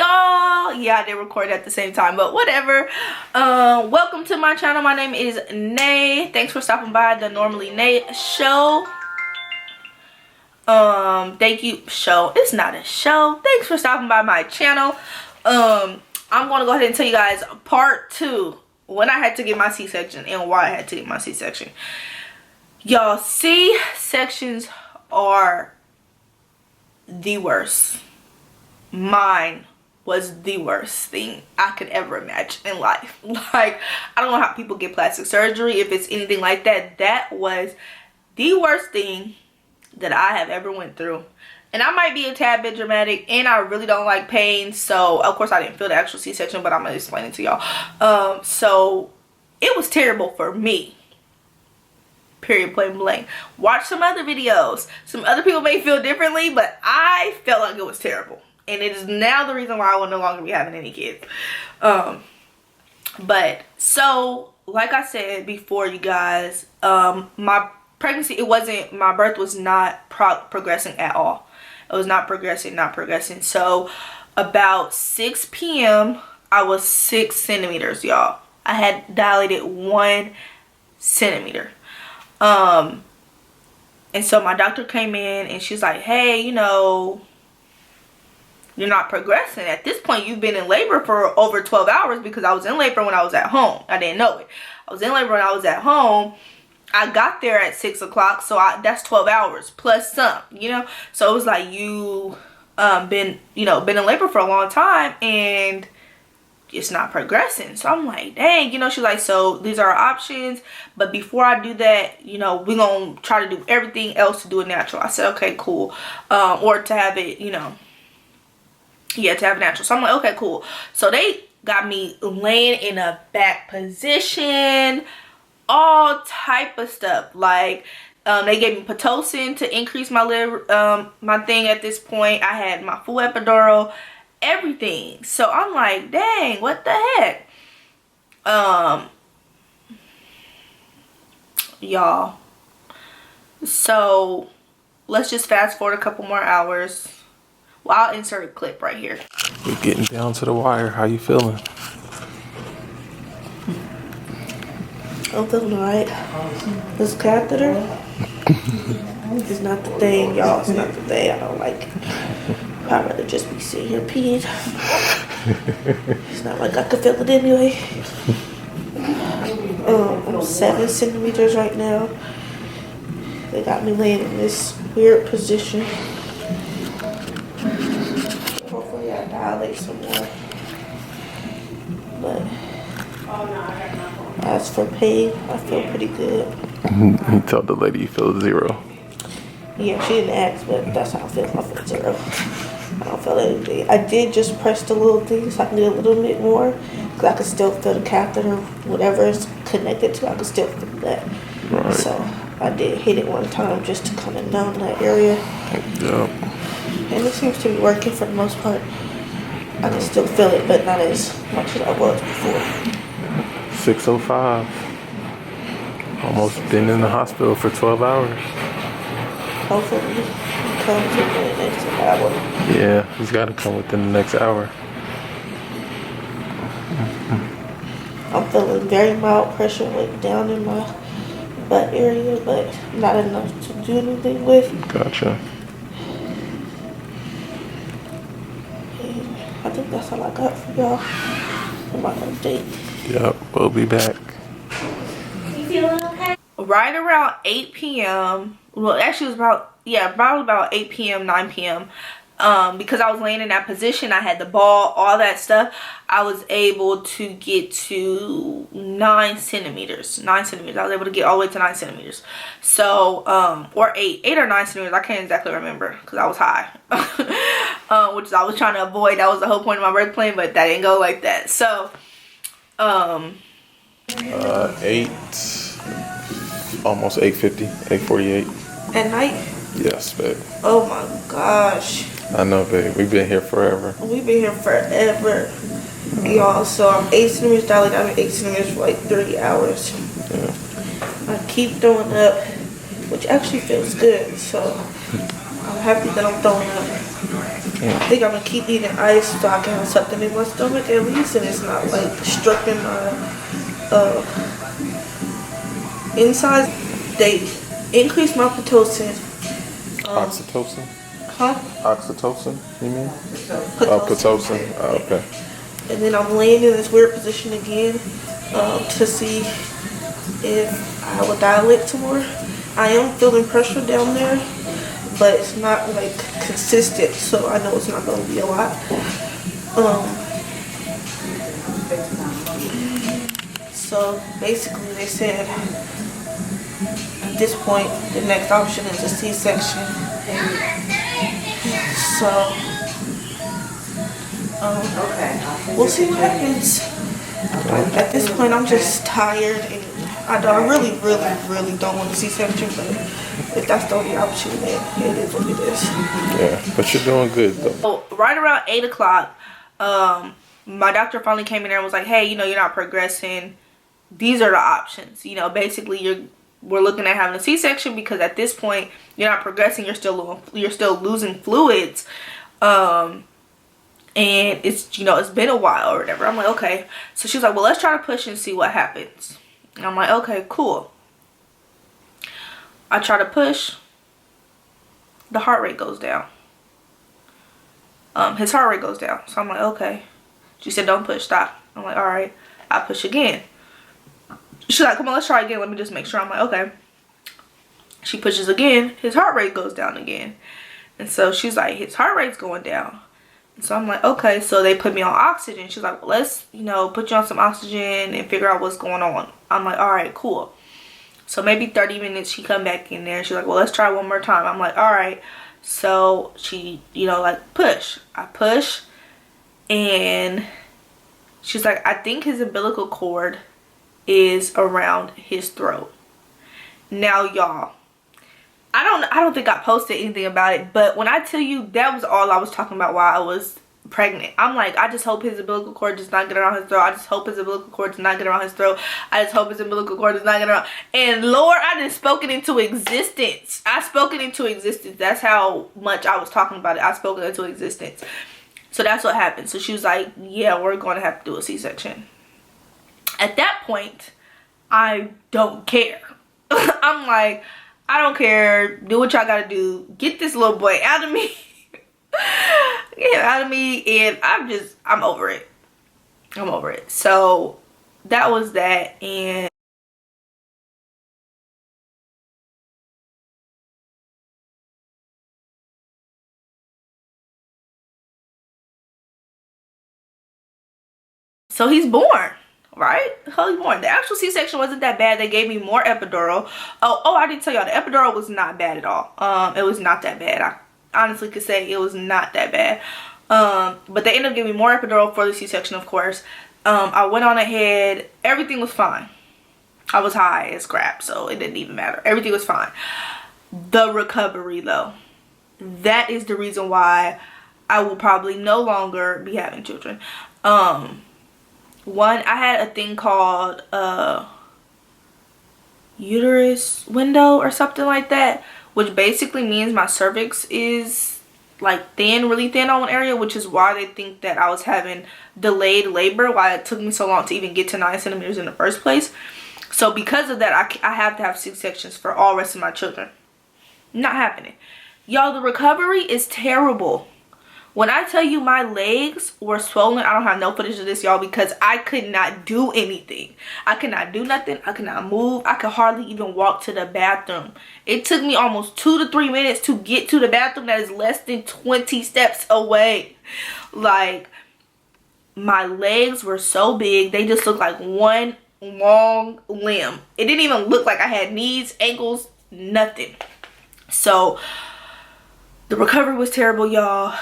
y'all. Yeah, I did record at the same time, but whatever. Welcome to my channel. My name is Nay. Thanks for stopping by the Normally Nay show. Thank you. Show. It's not a show. Thanks for stopping by my channel. I'm gonna go ahead and tell you guys part 2 when I had to get my C-section and why I had to get my C-section. Y'all, C-sections are the worst. Mine was the worst thing I could ever imagine in life. Like, I don't know how people get plastic surgery, if it's anything like that. That was the worst thing that I have ever went through. And I might be a tad bit dramatic, and I really don't like pain, so of course I didn't feel the actual C-section, but I'm gonna explain it to y'all. So it was terrible for me, period, plain blank. Watch some other videos. Some other people may feel differently, but I felt like it was terrible, and it is now the reason why I will no longer be having any kids. But so like I said before, you guys, my pregnancy, my birth was not progressing at all. It was not progressing. So about 6 p.m. I was 6 centimeters, y'all. I had dilated 1 centimeter. And so my doctor came in and she's like, hey, you know, you're not progressing. At this point, you've been in labor for over 12 hours, because I was in labor when I was at home. I didn't know it. I was in labor when I was at home. I got there at 6 o'clock, so that's 12 hours plus some, you know. So it was like, you been in labor for a long time and it's not progressing. So I'm like, dang, you know. She's like, so these are our options, but before I do that, you know, we're gonna try to do everything else to do it natural. I said, okay, cool. Or to have it, you know, yeah, to have it natural. So I'm like, okay, cool. So they got me laying in a back position, all type of stuff. Like, they gave me Pitocin to increase my liver, my thing. At this point, I had my full epidural, everything. So I'm like, dang, what the heck? Y'all, so let's just fast forward a couple more hours. Well, I'll insert a clip right here. We're getting down to the wire. How you feeling? I'm feeling alright. This catheter is not the thing, y'all. It's not the thing. I don't like it. I'd rather just be sitting here peeing. It's not like I could feel it anyway. I'm 7 centimeters right now. They got me laying in this weird position. Hopefully I dilate some more. But as for pain, I feel pretty good. You told the lady you feel 0. Yeah, she didn't ask, but that's how I feel. I feel 0. I don't feel anything. I did just press the little thing so I can do a little bit more, because I can still feel the catheter, whatever it's connected to, I can still feel that. Right. So I did hit it one time just to kind of numb that area. Yep. And it seems to be working for the most part. I can still feel it, but not as much as I was before. 6:05. Almost been in the hospital for 12 hours. Hopefully he comes within the next hour. Yeah, he's got to come within the next hour. I'm feeling very mild pressure like down in my butt area, but not enough to do anything with. Gotcha. And I think that's all I got for y'all for my update. Yep, we'll be back. You feeling okay? Right around 8 p.m. Well, actually it was about 8 p.m., 9 p.m. Because I was laying in that position, I had the ball, all that stuff. I was able to get to 9 centimeters. 9 centimeters. I was able to get all the way to 9 centimeters. So, or 8 or 9 centimeters. I can't exactly remember because I was high. Which I was trying to avoid. That was the whole point of my birth plan, but that didn't go like that. So, 8, almost 8:50, 8:48. At night? Yes, babe. Oh my gosh. I know, babe. We've been here forever. We've been here forever, y'all. So I'm 8 centimeters dilated. I've been 8 centimeters for like 30 hours. Yeah. I keep throwing up, which actually feels good. So I'm happy that I'm throwing up. I think I'm gonna keep eating ice so I can have something in my stomach at least, and it's not like obstructing my insides. They increased my Pitocin. Oxytocin? Huh? Oxytocin, you mean? Pitocin. Oh, Pitocin. Oh, okay. And then I'm laying in this weird position again to see if I will dilate some more. I am feeling pressure down there, but it's not like consistent, so I know it's not going to be a lot. So basically they said at this point the next option is a C-section. So we'll see what happens. At this point I'm just tired, and I really don't want a C-section, but if that's the only option, then it is what it is. Yeah, but you're doing good though. So right around 8 o'clock, my doctor finally came in there and was like, hey, you know, you're not progressing. These are the options. You know, basically we're looking at having a C-section because at this point you're not progressing. You're still losing fluids. And it's, you know, it's been a while or whatever. I'm like, okay. So she's like, well, let's try to push and see what happens. And I'm like, okay, cool. I try to push. The heart rate goes down. His heart rate goes down. So I'm like, okay. She said, don't push, stop. I'm like, all right. I push again. She's like, come on, let's try again. Let me just make sure. I'm like, okay. She pushes again. His heart rate goes down again. And so she's like, his heart rate's going down. And so I'm like, okay. So they put me on oxygen. She's like, well, let's, you know, put you on some oxygen and figure out what's going on. I'm like, all right, cool. So maybe 30 minutes, she come back in there. She's like, well, let's try one more time. I'm like, all right. So she, you know, like, push. I push. And she's like, I think his umbilical cord is around his throat. Now, y'all, I don't think I posted anything about it, but when I tell you, that was all I was talking about while I was pregnant. I'm like, I just hope his umbilical cord does not get around his throat. I just hope his umbilical cord does not get around his throat. I just hope his umbilical cord does not get around. And Lord, I just spoke it into existence. I spoke it into existence. That's how much I was talking about it. I spoke it into existence. So that's what happened. So she was like, yeah, we're going to have to do a C-section. At that point, I don't care. I'm like, I don't care. Do what y'all gotta do. Get this little boy out of me. Get him out of me. And I'm over it. I'm over it. So that was that. And so he's born. Right? He's born. The actual C-section wasn't that bad. They gave me more epidural. Oh, I didn't tell y'all, the epidural was not bad at all. It was not that bad. I honestly could say it was not that bad. But they ended up giving me more epidural for the C-section, of course. I went on ahead. Everything was fine. I was high as crap, so it didn't even matter. Everything was fine. The recovery, though, that is the reason why I will probably no longer be having children. One, I had a thing called uterus window or something like that, which basically means my cervix is like thin, really thin on one area, which is why they think that I was having delayed labor, why it took me so long to even get to 9 centimeters in the first place. So because of that, I have to have C-sections for all rest of my children. Not happening. Y'all, the recovery is terrible. When I tell you my legs were swollen, I don't have no footage of this, y'all, because I could not do anything. I could not do nothing. I could not move. I could hardly even walk to the bathroom. It took me almost 2 to 3 minutes to get to the bathroom that is less than 20 steps away. Like, my legs were so big. They just looked like one long limb. It didn't even look like I had knees, ankles, nothing. So, the recovery was terrible, y'all.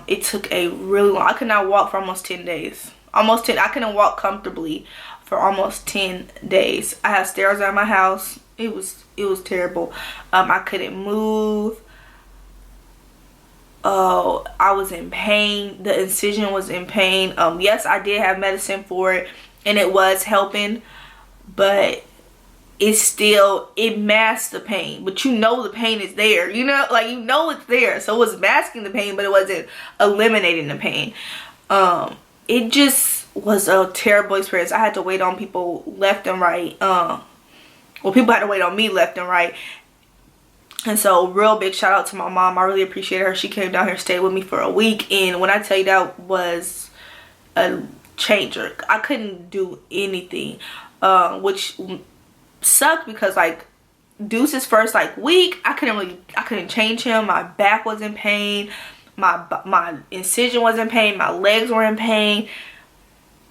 It took a really long, I could not walk for almost 10 days. Almost 10, I couldn't walk comfortably for almost 10 days. I had stairs at my house. It was terrible. I couldn't move. Oh, I was in pain. The incision was in pain. Yes, I did have medicine for it, and it was helping, but it masks the pain, but you know the pain is there, you know, like, you know it's there. So it was masking the pain, but it wasn't eliminating the pain. It just was a terrible experience. I had to wait on people left and right. Well, people had to wait on me left and right. And so real big shout out to my mom. I really appreciate her. She came down here and stayed with me for a week, and when I tell you, that was a changer. I couldn't do anything, which sucked, because like Deuce's first like week, I couldn't change him. My back was in pain, my incision was in pain, my legs were in pain,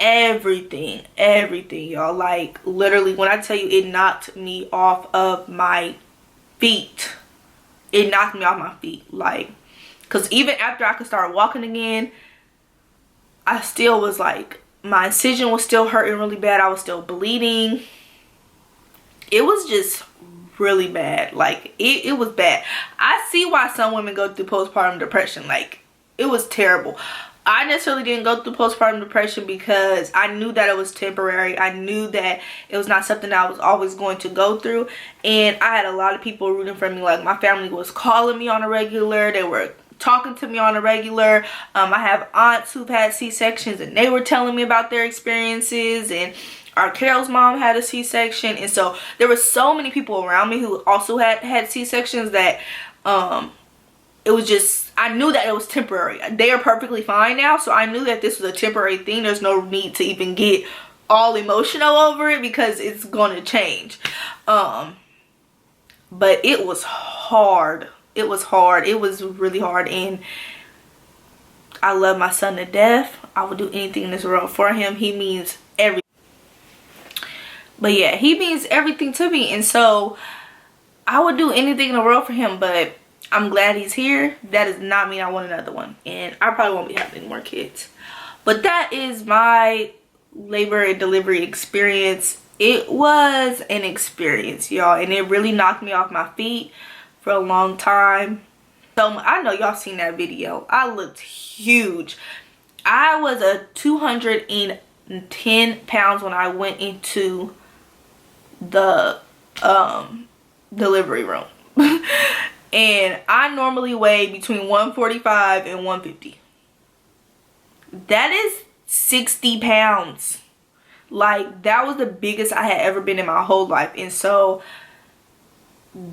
everything, y'all. Like literally, when I tell you, it knocked me off of my feet. It knocked me off my feet, like, because even after I could start walking again, I still was like, my incision was still hurting really bad. I was still bleeding. It was just really bad. Like it was bad. I see why some women go through postpartum depression. Like, it was terrible. I necessarily didn't go through postpartum depression because I knew that it was temporary. I knew that it was not something that I was always going to go through. And I had a lot of people rooting for me. Like, my family was calling me on a regular. They were talking to me on a regular. I have aunts who've had C-sections, and they were telling me about their experiences. And our Carol's mom had a C-section, and so there were so many people around me who also had C-sections that it was just, I knew that it was temporary. They are perfectly fine now, so I knew that this was a temporary thing. There's no need to even get all emotional over it, because it's going to change. But it was hard. It was hard. It was really hard, and I love my son to death. I would do anything in this world for him. He means everything. But yeah, he means everything to me, and so I would do anything in the world for him. But I'm glad he's here. That does not mean I want another one, and I probably won't be having any more kids. But that is my labor and delivery experience. It was an experience, y'all, and it really knocked me off my feet for a long time. So I know y'all seen that video. I looked huge. I was a 210 pounds when I went into the delivery room. And I normally weigh between 145 and 150. That is 60 pounds. Like, that was the biggest I had ever been in my whole life. And so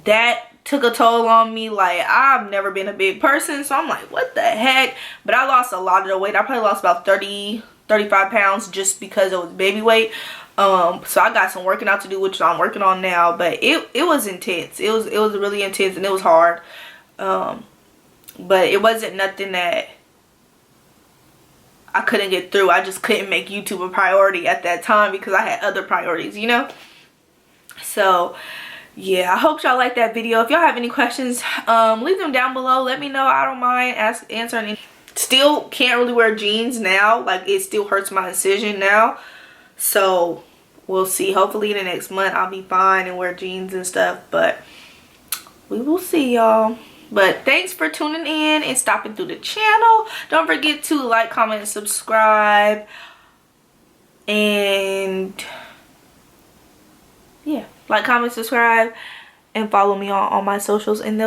that took a toll on me. Like, I've never been a big person, so I'm like, what the heck? But I lost a lot of the weight. I probably lost about 35 pounds just because it was baby weight. So I got some working out to do, which I'm working on now. But it was intense. It was really intense, and it was hard. But it wasn't nothing that I couldn't get through. I just couldn't make YouTube a priority at that time because I had other priorities, you know. So yeah, I hope y'all like that video. If y'all have any questions, leave them down below. Let me know. I don't mind answering. Still can't really wear jeans now. Like, it still hurts my incision now. So we'll see. Hopefully in the next month I'll be fine and wear jeans and stuff, but we will see, y'all. But thanks for tuning in and stopping through the channel. Don't forget to like, comment, and subscribe. And yeah, like, comment, subscribe, and follow me on all my socials, and they'll